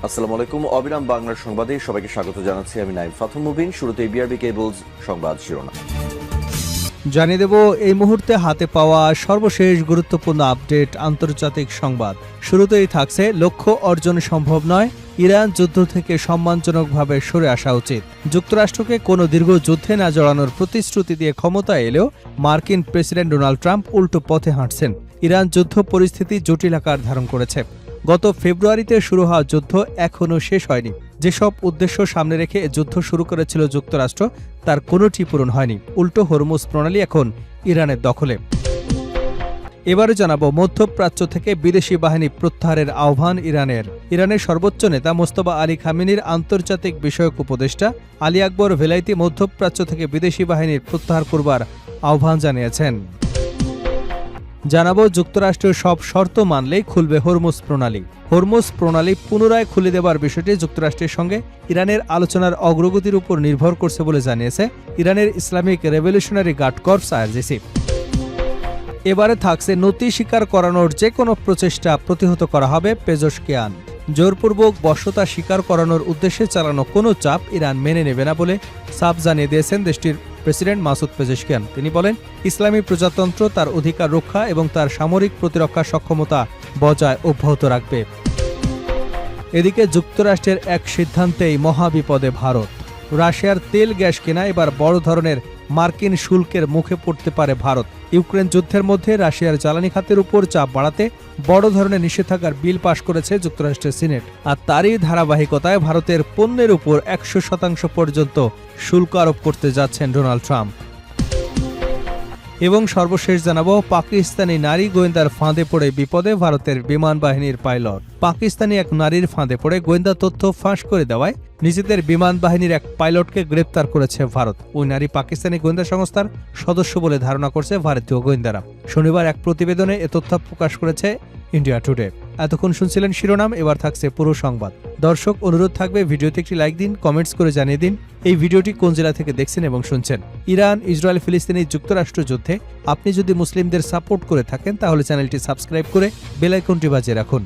আসসালামু আলাইকুম। অবিরাম বাংলার সংবাদে সবাইকে স্বাগত জানাচ্ছি। আমি নাইম ফাথুম মুবিন। শুরুতে বিআরবি কেবলস সংবাদ শিরোনাম জানিয়ে দেব এই মুহূর্তে হাতে পাওয়া সর্বশেষ গুরুত্বপূর্ণ আপডেট আন্তর্জাতিক সংবাদ। শুরুতেই থাকছে লক্ষ্য অর্জন সম্ভব নয়, ইরান যুদ্ধ থেকে সম্মানজনকভাবে সরে আসা উচিত। যুক্তরাষ্ট্রকে কোনো দীর্ঘ যুদ্ধে না জড়ানোর প্রতিশ্রুতি দিয়ে ক্ষমতায় এলেও মার্কিন প্রেসিডেন্ট ডোনাল্ড ট্রাম্প উল্টো পথে হাঁটছেন। ইরান যুদ্ধ পরিস্থিতি জটিল আকার ধারণ করেছে। গত ফেব্রুয়ারিতে শুরু হওয়া যুদ্ধ এখনও শেষ হয়নি। যেসব উদ্দেশ্য সামনে রেখে যুদ্ধ শুরু করেছিল যুক্তরাষ্ট্র, তার কোনোটি পূরণ হয়নি। উল্টো হরমুজ প্রণালী এখন ইরানের দখলে। এবারে জানাবো মধ্যপ্রাচ্য থেকে বিদেশি বাহিনী প্রত্যাহারের আহ্বান ইরানের। ইরানের সর্বোচ্চ নেতা মোস্তফা আলী খামেনির আন্তর্জাতিক বিষয়ক উপদেষ্টা আলী আকবর ভেলাইতি মধ্যপ্রাচ্য থেকে বিদেশি বাহিনীর প্রত্যাহার করবার আহ্বান জানিয়েছেন। জানাবো যুক্তরাষ্ট্রের সব শর্ত মানলেই খুলবে হরমুজ প্রণালী। হরমুজ প্রণালী পুনরায় খুলে দেবার বিষয়টি যুক্তরাষ্ট্রের সঙ্গে ইরানের আলোচনার অগ্রগতির উপর নির্ভর করছে বলে জানিয়েছে ইরানের Islamic Revolutionary Guard Corps IRGC. এবারে থাকছে নথি স্বীকার করানোর যে কোনো প্রচেষ্টা প্রতিহত করা হবে পেজশকিয়ান। জোরপূর্বক বশ্যতা স্বীকার করানোর উদ্দেশ্যে চালানো কোনো চাপ ইরান মেনে নেবে না বলে সাফ জানিয়ে দিয়েছেন দেশটির প্রেসিডেন্ট মাসুদ পেজশকিয়ান। তিনি বলেন, ইসলামী প্রজাতন্ত্র তার অধিকার রক্ষা এবং তার সামরিক প্রতিরক্ষা সক্ষমতা বজায় অব্যাহত রাখবে। এদিকে যুক্তরাষ্ট্রের এক সিদ্ধান্তেই মহাবিপদে ভারত। রাশিয়ার তেল গ্যাস কেনা এবার বড় ধরনের মার্কিন শুল্কের মুখে পড়তে পারে ভারত। ইউক্রেন যুদ্ধের মধ্যে রাশিয়ার জ্বালানি খাতের উপর চাপ বাড়াতে বড় ধরনের নিষেধাজ্ঞার বিল পাশ করেছে যুক্তরাষ্ট্রের সিনেট। আর তারই ধারাবাহিকতায় ভারতের পণ্যের উপর 100% পর্যন্ত শুল্ক আরোপ করতে যাচ্ছেন ডোনাল্ড ট্রাম্প। এবং সর্বশেষ জানাবো পাকিস্তানি নারী গোয়েন্দার ফাঁদে পড়ে বিপদে ভারতের বিমান বাহিনীর পাইলট। পাকিস্তানি এক নারীর ফাঁদে পড়ে গোয়েন্দা তথ্য ফাঁস করে দেওয়ায় নিজেদের বিমান বাহিনীর এক পাইলটকে গ্রেপ্তার করেছে ভারত। ওই নারী পাকিস্তানি গোয়েন্দা সংস্থার সদস্য বলে ধারণা করছে ভারতীয় গোয়েন্দারা। শনিবার এক প্রতিবেদনে এ তথ্য প্রকাশ করেছে ইন্ডিয়া টুডে। এতক্ষণ শুনছিলেন শিরোনাম, এবার থাকছে পুরো সংবাদ। দর্শক, অনুরোধ থাকবে ভিডিওতে একটি লাইক দিন, কমেন্টস করে জানিয়ে দিন এই ভিডিওটি কোন জেলা থেকে দেখছেন এবং শুনছেন। ইরান ইসরায়েল ফিলিস্তিনি যুক্তরাষ্ট্র যুদ্ধে আপনি যদি মুসলিমদের সাপোর্ট করে থাকেন তাহলে চ্যানেলটি সাবস্ক্রাইব করে বেল আইকনটি বাজিয়ে রাখুন।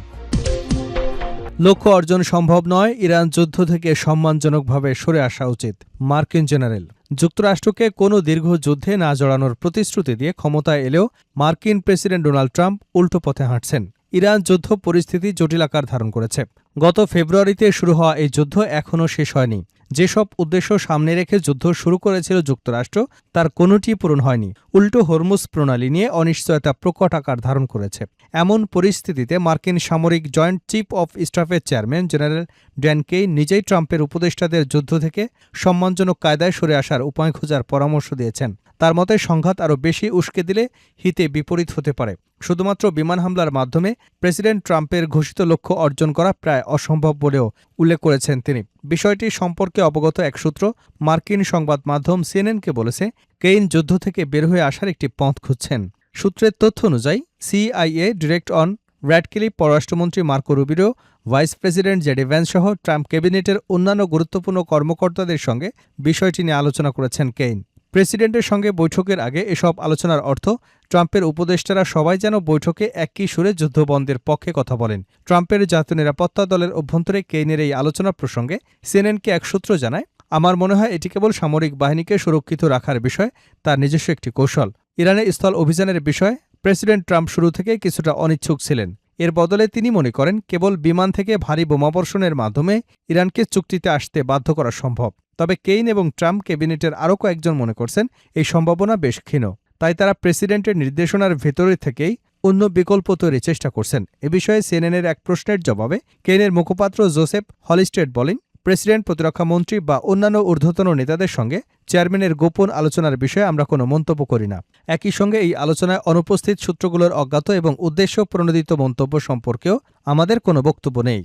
লক্ষ্য অর্জন সম্ভব নয়, ইরান যুদ্ধ থেকে সম্মানজনকভাবে সরে আসা উচিত। মার্কিন জেনারেল। যুক্তরাষ্ট্রকে কোনো দীর্ঘ যুদ্ধে না জড়ানোর প্রতিশ্রুতি দিয়ে ক্ষমতায় এলেও মার্কিন প্রেসিডেন্ট ডোনাল্ড ট্রাম্প উল্টো পথে হাঁটছেন। ইরান যুদ্ধ পরিস্থিতি জটিল আকার ধারণ করেছে। গত ফেব্রুয়ারিতে শুরু হওয়া এই যুদ্ধ এখনও শেষ হয়নি। যেসব উদ্দেশ্য সামনে রেখে যুদ্ধ শুরু করেছিল যুক্তরাষ্ট্র, তার কোনোটি পূরণ হয়নি। উল্টো হরমুজ প্রণালী নিয়ে অনিশ্চয়তা প্রকট আকার ধারণ করেছে। এমন পরিস্থিতিতে মার্কিন সামরিক জয়েন্ট চিফ অফ স্টাফের চেয়ারম্যান জেনারেল ড্যান কেইন নিজেই ট্রাম্পের উপদেষ্টাদের যুদ্ধ থেকে সম্মানজনক কায়দায় সরে আসার উপায় খোঁজার পরামর্শ দিয়েছেন। তার মতে সংঘাত আরও বেশি উস্কে দিলে হিতে বিপরীত হতে পারে। শুধুমাত্র বিমান হামলার মাধ্যমে প্রেসিডেন্ট ট্রাম্পের ঘোষিত লক্ষ্য অর্জন করা প্রায় অসম্ভব বলেও উল্লেখ করেছেন তিনি। বিষয়টি সম্পর্কে অবগত এক সূত্র মার্কিন সংবাদ মাধ্যম সিএনএনকে বলেছে, কেইন যুদ্ধ থেকে বের হয়ে আসার একটি পথ খুঁজছেন। সূত্রের তথ্য অনুযায়ী সিআইএ ডিরেক্ট অন র্যাডক্লিফ, পররাষ্ট্রমন্ত্রী Marco Rubio, vice president JD Vance সহ ট্রাম্প ক্যাবিনেটের অন্যান্য গুরুত্বপূর্ণ কর্মকর্তাদের সঙ্গে বিষয়টি নিয়ে আলোচনা করেছেন কেইন। প্রেসিডেন্টের সঙ্গে বৈঠকের আগে এসব আলোচনার অর্থ ট্রাম্পের উপদেষ্টারা সবাই যেন বৈঠকে একই সুরে যুদ্ধবন্ধের পক্ষে কথা বলেন। ট্রাম্পের জাতীয় নিরাপত্তা দলের অভ্যন্তরে কেইনের এই আলোচনা প্রসঙ্গে সিএনএনকে এক সূত্র জানায়, আমার মনে হয় এটি কেবল সামরিক বাহিনীকে সুরক্ষিত রাখার বিষয়, তার নিজস্ব একটি কৌশল। ইরানের স্থল অভিযানের বিষয়ে প্রেসিডেন্ট ট্রাম্প শুরু থেকে কিছুটা অনিচ্ছুক ছিলেন। এর বদলে তিনি মনে করেন কেবল বিমান থেকে ভারী বোমাবর্ষণের মাধ্যমে ইরানকে চুক্তিতে আসতে বাধ্য করা সম্ভব। তবে কেইন এবং ট্রাম্প ক্যাবিনেটের আরও কয়েকজন মনে করছেন এই সম্ভাবনা বেশ ক্ষীণ। তাই তারা প্রেসিডেন্টের নির্দেশনার ভেতরে থেকেই অন্য বিকল্প তৈরির চেষ্টা করছেন। এ বিষয়ে সিএনএনের এক প্রশ্নের জবাবে কেইনের মুখপাত্র জোসেফ হলিস্টেড বলেন, প্রেসিডেন্ট, প্রতিরক্ষা মন্ত্রী বা অন্যান্য ঊর্ধ্বতন নেতাদের সঙ্গে চেয়ারম্যানের গোপন আলোচনার বিষয়ে আমরা কোনো মন্তব্য করি না। একই সঙ্গে এই আলোচনায় অনুপস্থিত সূত্রগুলোর অজ্ঞাত এবং উদ্দেশ্য প্রণোদিত মন্তব্য সম্পর্কেও আমাদের কোনো বক্তব্য নেই।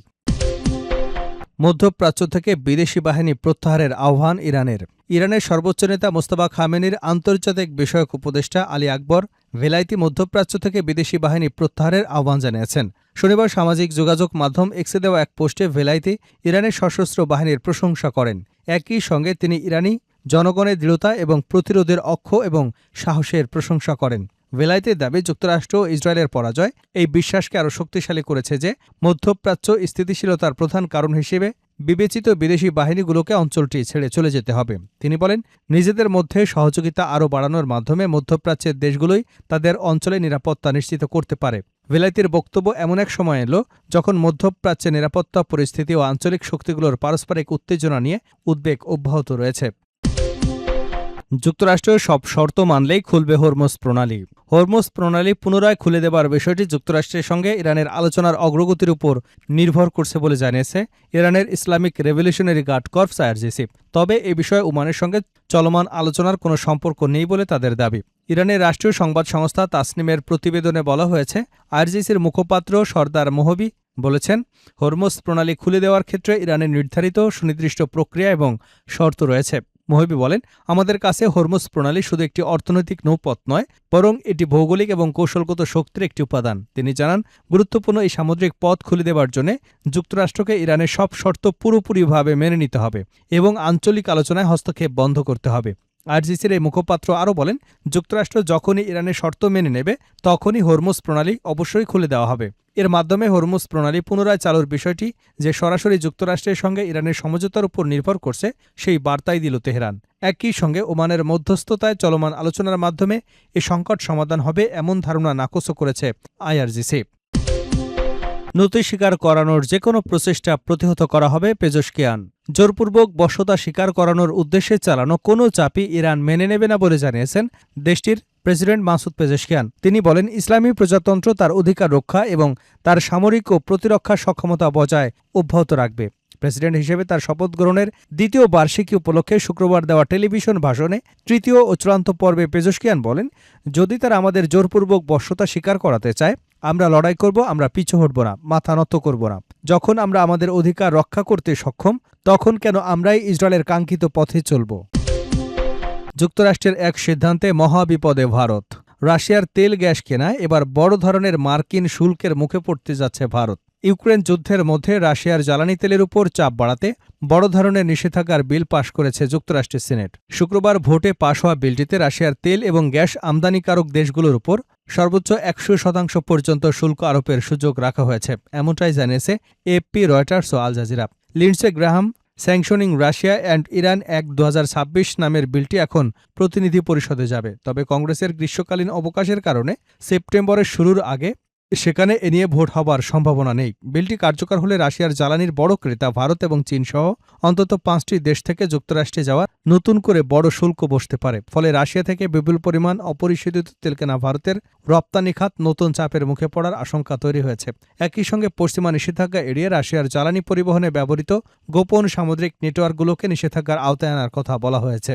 মধ্যপ্রাচ্য থেকে বিদেশি বাহিনী প্রত্যাহারের আহ্বান ইরানের। ইরানের সর্বোচ্চ নেতা মোস্তফা খামেনির আন্তর্জাতিক বিষয়ক উপদেষ্টা আলী আকবর ভেলাইতি মধ্যপ্রাচ্য থেকে বিদেশি বাহিনী প্রত্যাহারের আহ্বান জানিয়েছেন। শনিবার সামাজিক যোগাযোগ মাধ্যম এক্সে দেওয়া এক পোস্টে ভেলাইতি ইরানের সশস্ত্র বাহিনীর প্রশংসা করেন। একই সঙ্গে তিনি ইরানি জনগণের দৃঢ়তা এবং প্রতিরোধের অক্ষ এবং সাহসের প্রশংসা করেন। ভেলাইতের দাবি, যুক্তরাষ্ট্র ও ইসরায়েলের পরাজয় এই বিশ্বাসকে আরও শক্তিশালী করেছে যে মধ্যপ্রাচ্য স্থিতিশীলতার প্রধান কারণ হিসেবে বিবেচিত বিদেশি বাহিনীগুলোকে অঞ্চলটি ছেড়ে চলে যেতে হবে। তিনি বলেন, নিজেদের মধ্যে সহযোগিতা আরও বাড়ানোর মাধ্যমে মধ্যপ্রাচ্যের দেশগুলোই তাদের অঞ্চলে নিরাপত্তা নিশ্চিত করতে পারে। ভেলাইতের বক্তব্য এমন এক সময় এলো যখন মধ্যপ্রাচ্যে নিরাপত্তা পরিস্থিতি ও আঞ্চলিক শক্তিগুলোর পারস্পরিক উত্তেজনা নিয়ে উদ্বেগ অব্যাহত রয়েছে। যুক্তরাষ্ট্র সব শর্ত মানলেই খুলবে হরমুজ প্রণালী। হরমুজ প্রণালী পুনরায় খুলে দেবার বিষয়টি যুক্তরাষ্ট্রের সঙ্গে ইরানের আলোচনার অগ্রগতির উপর নির্ভর করছে বলে জানিয়েছে ইরানের Islamic Revolutionary Guard Corps IRGC. তবে এ বিষয়ে ওমানের সঙ্গে চলমান আলোচনার কোনো সম্পর্ক নেই বলে তাদের দাবি। ইরানের রাষ্ট্রীয় সংবাদ সংস্থা তাসনিমের প্রতিবেদনে বলা হয়েছে, আইআরজিসির মুখপাত্র সর্দার মোহবি বলেছেন, হরমুজ প্রণালী খুলে দেওয়ার ক্ষেত্রে ইরানের নির্ধারিত সুনির্দিষ্ট প্রক্রিয়া এবং শর্ত রয়েছে। মোহবি বলেন, আমাদের কাছে হরমুজ প্রণালী শুধু একটি অর্থনৈতিক নৌপথ নয়, বরং এটি ভৌগোলিক এবং কৌশলগত শক্তির একটি উপাদান। তিনি জানান, গুরুত্বপূর্ণ এই সামুদ্রিক পথ খুলে দেওয়ার জন্য যুক্তরাষ্ট্রকে ইরানের সব শর্ত পুরোপুরিভাবে মেনে নিতে হবে এবং আঞ্চলিক আলোচনায় হস্তক্ষেপ বন্ধ করতে হবে। আইআরজিসির এই মুখপাত্র আরও বলেন, যুক্তরাষ্ট্র যখনই ইরানের শর্ত মেনে নেবে তখনই হরমুজ প্রণালী অবশ্যই খুলে দেওয়া হবে। এর মাধ্যমে হরমুজ প্রণালী পুনরায় চালুর বিষয়টি যে সরাসরি যুক্তরাষ্ট্রের সঙ্গে ইরানের সমঝোতার উপর নির্ভর করছে সেই বার্তাই দিল তেহরান। একই সঙ্গে ওমানের মধ্যস্থতায় চলমান আলোচনার মাধ্যমে এ সংকট সমাধান হবে এমন ধারণা নাকচও করেছে আইআরজিসি। নথি স্বীকার করানোর যে কোনো প্রচেষ্টা প্রতিহত করা হবে, পেজেশকিয়ান। জোরপূর্বক বশ্যতা স্বীকার করানোর উদ্দেশ্যে চালানো কোনো চাপই ইরান মেনে নেবে না বলে জানিয়েছেন দেশটির প্রেসিডেন্ট মাসুদ পেজেশকিয়ান। তিনি বলেন, ইসলামী প্রজাতন্ত্র তার অধিকার রক্ষা এবং তার সামরিক ও প্রতিরক্ষা সক্ষমতা বজায় অব্যাহত রাখবে। প্রেসিডেন্ট হিসেবে তার শপথ গ্রহণের দ্বিতীয় বার্ষিকী উপলক্ষে শুক্রবার দেওয়া টেলিভিশন ভাষণে তৃতীয় ও চূড়ান্ত পর্বে পেজেশকিয়ান বলেন, যদি তারা আমাদের জোরপূর্বক বশ্যতা স্বীকার করাতে চায়, আমরা লড়াই করব, আমরা পিছু হটব না, মাথা নত করব না। যখন আমরা আমাদের অধিকার রক্ষা করতে সক্ষম, তখন কেন আমরাই ইসরায়েলের কাঙ্ক্ষিত পথে চলব? যুক্তরাষ্ট্রের এক সিদ্ধান্তে মহাবিপদে ভারত। রাশিয়ার তেল গ্যাস কেনায় এবার বড় ধরনের মার্কিন শুল্কের মুখে পড়তে যাচ্ছে ভারত। ইউক্রেন যুদ্ধের মধ্যে রাশিয়ার জ্বালানি তেলের উপর চাপ বাড়াতে বড় ধরনের নিষেধাজ্ঞার বিল পাশ করেছে যুক্তরাষ্ট্রের সিনেট। শুক্রবার ভোটে পাশ হওয়া বিলটিতে রাশিয়ার তেল এবং গ্যাস আমদানিকারক দেশগুলোর উপর সর্বোচ্চ ১০০% পর্যন্ত শুল্ক আরোপের সুযোগ রাখা হয়েছে, এমনটাই জানিয়েছে এএফপি, রয়টার্স ও Al Jazeera. Lindsey Graham Sanctioning Russia and Iran Act ২০২৬ নামের বিলটি এখন প্রতিনিধি পরিষদে যাবে। তবে কংগ্রেসের গ্রীষ্মকালীন অবকাশের কারণে সেপ্টেম্বরের শুরুর আগে সেখানে এ নিয়ে ভোট হবার সম্ভাবনা নেই। বিলটি কার্যকর হলে রাশিয়ার জ্বালানির বড় ক্রেতা ভারত এবং চীনসহ অন্তত ৫টি দেশ থেকে যুক্তরাষ্ট্রে যাওয়ার নতুন করে বড় শুল্ক বসতে পারে। ফলে রাশিয়া থেকে বিপুল পরিমাণ অপরিশোধিত তেল কেনা ভারতের রপ্তানি খাত নতুন চাপের মুখে পড়ার আশঙ্কা তৈরি হয়েছে। একই সঙ্গে পশ্চিমা নিষেধাজ্ঞা এড়িয়ে রাশিয়ার জ্বালানি পরিবহনে ব্যবহৃত গোপন সামুদ্রিক নেটওয়ার্কগুলোকে নিষেধাজ্ঞার আওতায় আনার কথা বলা হয়েছে।